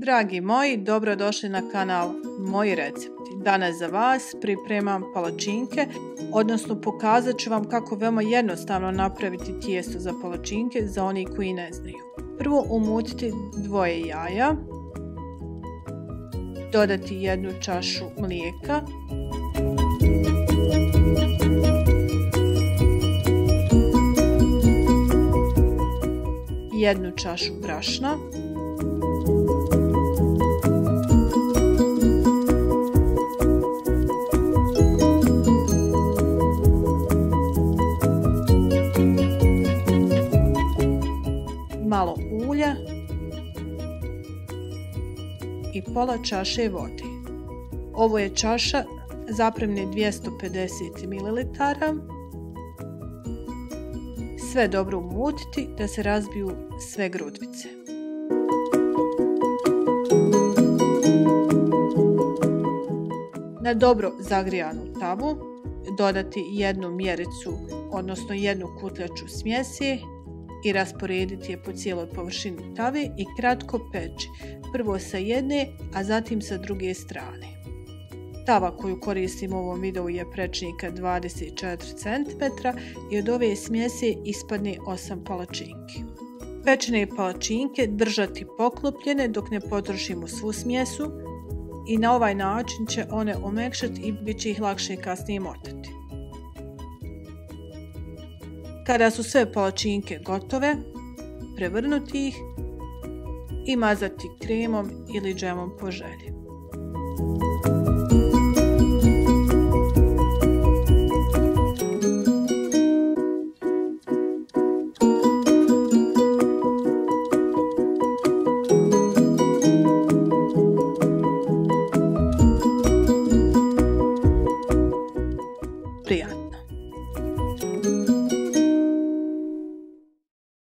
Dragi moji, dobrodošli na kanal Moji recepti. Danas za vas pripremam palačinke, odnosno pokazat ću vam kako veoma jednostavno napraviti tijesto za palačinke za oni koji ne znaju. Prvo umutiti 2 jaja, dodati 1 čašu mlijeka, jednu čašu brašna, malo ulja i pola čaše vode. Ovo je čaša zapremne 250 ml. Sve dobro umutiti da se razbiju sve grudvice. Na dobro zagrijanu tavu dodati 1 mjericu, odnosno 1 kutljaču smjesi i rasporediti je po cijeloj površini tave i kratko peći, prvo sa jedne, a zatim sa druge strane. Tava koju koristim u ovom videu je prečnika 24 cm i od ove smjese ispadne 8 palačinki. Pečene palačinke držati poklopljene dok ne potrošimo svu smjesu i na ovaj način će one omekšati i bit će ih lakše kasnije motati. Kada su sve palačinke gotove, prevrnuti ih i mazati kremom ili džemom po želji. Prijatno!